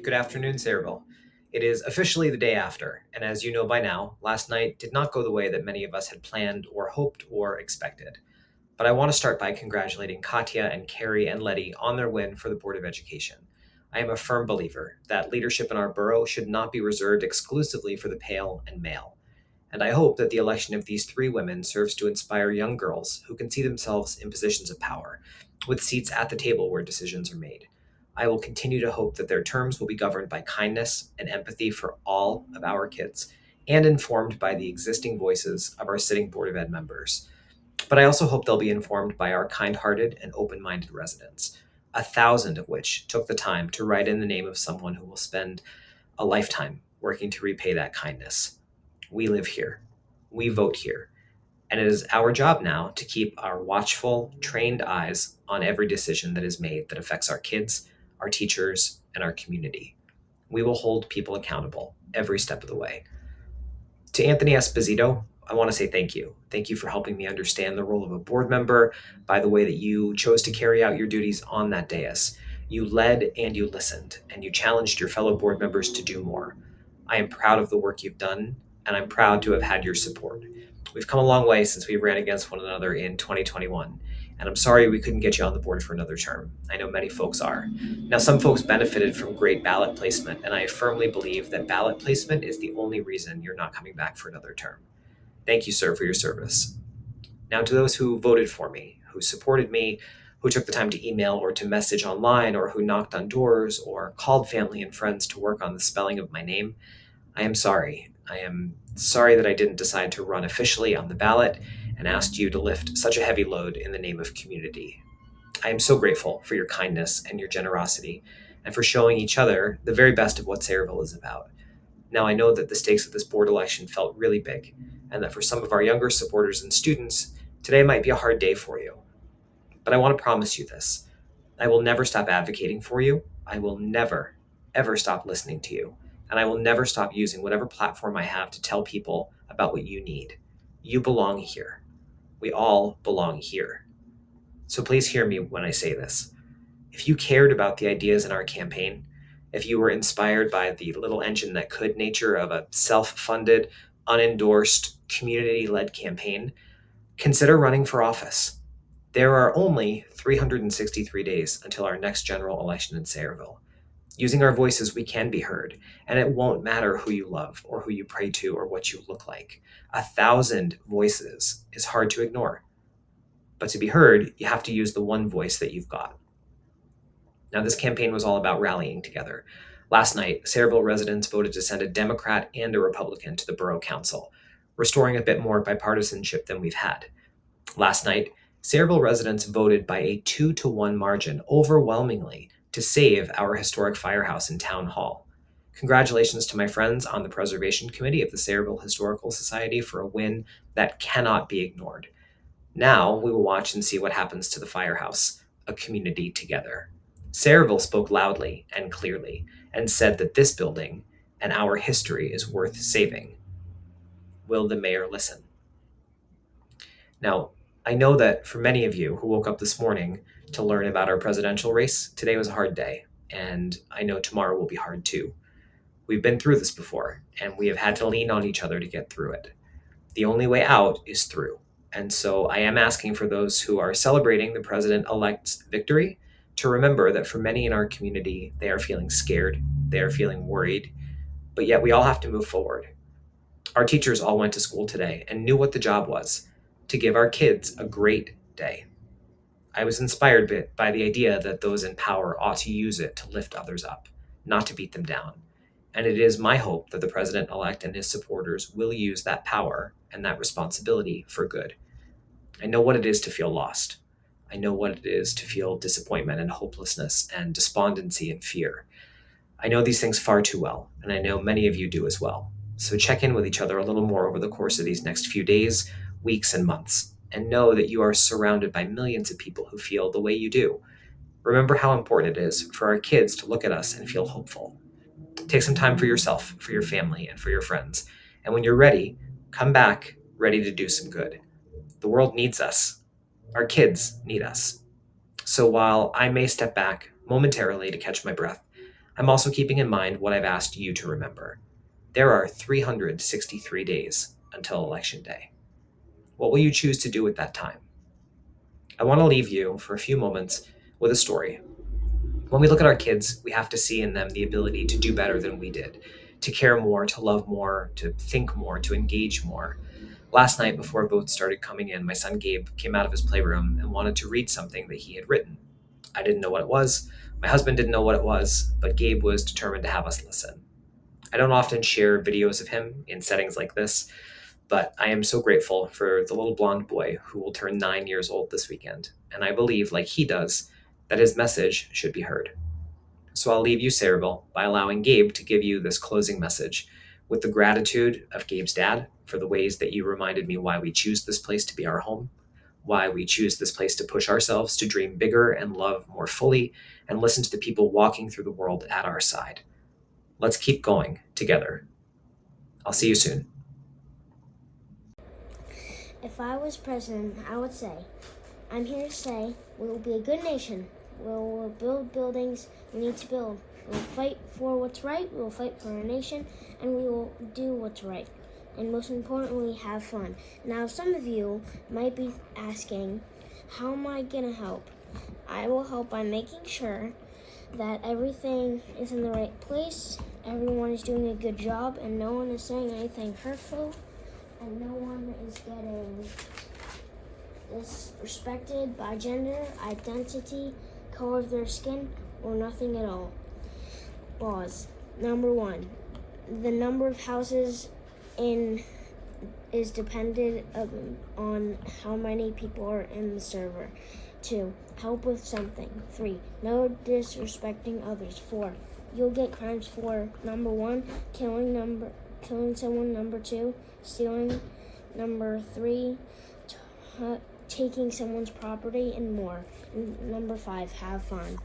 Good afternoon, Sayreville. It is officially the day after, and as you know by now, last night did not go the way that many of us had planned or hoped or expected. But I want to start by congratulating Katya and Carrie and Letty on their win for the Board of Education. I am a firm believer that leadership in our borough should not be reserved exclusively for the pale and male. And I hope that the election of these three women serves to inspire young girls who can see themselves in positions of power, with seats at the table where decisions are made. I will continue to hope that their terms will be governed by kindness and empathy for all of our kids, and informed by the existing voices of our sitting Board of Ed members. But I also hope they'll be informed by our kind hearted and open minded residents, 1,000 of which took the time to write in the name of someone who will spend a lifetime working to repay that kindness. We live here, we vote here, and it is our job now to keep our watchful, trained eyes on every decision that is made that affects our kids, our teachers, and our community. We will hold people accountable every step of the way. To Anthony Esposito, I want to say thank you. Thank you for helping me understand the role of a board member by the way that you chose to carry out your duties on that dais. You led and you listened, and you challenged your fellow board members to do more. I am proud of the work you've done, and I'm proud to have had your support. We've come a long way since we ran against one another in 2021, and I'm sorry we couldn't get you on the board for another term. I know many folks are. Now, some folks benefited from great ballot placement, and I firmly believe that ballot placement is the only reason you're not coming back for another term. Thank you, sir, for your service. Now, to those who voted for me, who supported me, who took the time to email or to message online, or who knocked on doors or called family and friends to work on the spelling of my name, I am sorry. I am sorry that I didn't decide to run officially on the ballot and asked you to lift such a heavy load in the name of community. I am so grateful for your kindness and your generosity and for showing each other the very best of what Sayreville is about. Now, I know that the stakes of this board election felt really big, and that for some of our younger supporters and students, today might be a hard day for you. But I want to promise you this: I will never stop advocating for you. I will never, ever stop listening to you. And I will never stop using whatever platform I have to tell people about what you need. You belong here. We all belong here. So please hear me when I say this. If you cared about the ideas in our campaign, if you were inspired by the little engine that could nature of a self funded, unendorsed, community led campaign, consider running for office. There are only 363 days until our next general election in Sayreville. Using our voices, we can be heard, and it won't matter who you love or who you pray to or what you look like. 1,000 voices is hard to ignore, but to be heard, you have to use the one voice that you've got. Now, this campaign was all about rallying together. Last night, Sayreville residents voted to send a Democrat and a Republican to the Borough Council, restoring a bit more bipartisanship than we've had. Last night, Sayreville residents voted by a 2-to-1 margin overwhelmingly to save our historic firehouse in Town Hall. Congratulations to my friends on the Preservation Committee of the Sayreville Historical Society for a win that cannot be ignored. Now we will watch and see what happens to the firehouse, a community together. Sayreville spoke loudly and clearly and said that this building and our history is worth saving. Will the mayor listen? Now, I know that for many of you who woke up this morning to learn about our presidential race, today was a hard day, and I know tomorrow will be hard too. We've been through this before, and we have had to lean on each other to get through it. The only way out is through. And so I am asking for those who are celebrating the president elect's victory to remember that for many in our community, they are feeling scared, they are feeling worried, but yet we all have to move forward. Our teachers all went to school today and knew what the job was: to give our kids a great day. I was inspired by the idea that those in power ought to use it to lift others up, not to beat them down. And it is my hope that the president elect and his supporters will use that power and that responsibility for good. I know what it is to feel lost. I know what it is to feel disappointment and hopelessness and despondency and fear. I know these things far too well, and I know many of you do as well. So check in with each other a little more over the course of these next few days, weeks, and months, and know that you are surrounded by millions of people who feel the way you do. Remember how important it is for our kids to look at us and feel hopeful. Take some time for yourself, for your family, and for your friends. And when you're ready, come back ready to do some good. The world needs us. Our kids need us. So while I may step back momentarily to catch my breath, I'm also keeping in mind what I've asked you to remember. There are 363 days until Election Day. What will you choose to do with that time? I want to leave you for a few moments with a story. When we look at our kids, we have to see in them the ability to do better than we did, to care more, to love more, to think more, to engage more. Last night, before votes started coming in, my son Gabe came out of his playroom and wanted to read something that he had written. I didn't know what it was. My husband didn't know what it was, but Gabe was determined to have us listen. I don't often share videos of him in settings like this, but I am so grateful for the little blonde boy who will turn 9 years old this weekend, and I believe, like he does, that his message should be heard. So I'll leave you, Sayreville, by allowing Gabe to give you this closing message with the gratitude of Gabe's dad for the ways that you reminded me why we choose this place to be our home, why we choose this place to push ourselves to dream bigger and love more fully, and listen to the people walking through the world at our side. Let's keep going together. I'll see you soon. If I was president, I would say, I'm here to say we will be a good nation. We will build buildings we need to build. We will fight for what's right. We will fight for our nation, and we will do what's right. And most importantly, have fun. Now, some of you might be asking, how am I going to help? I will help by making sure that everything is in the right place, everyone is doing a good job, and no one is saying anything hurtful, and no one is getting disrespected by gender, identity, color of their skin, or nothing at all. Laws. Number 1, the number of houses is dependent on how many people are in the server. 2, help with something. 3, no disrespecting others. 4, you'll get crimes for number 1, killing someone. Number 2, stealing. Number 3, taking someone's property, and more. And number 5, have fun.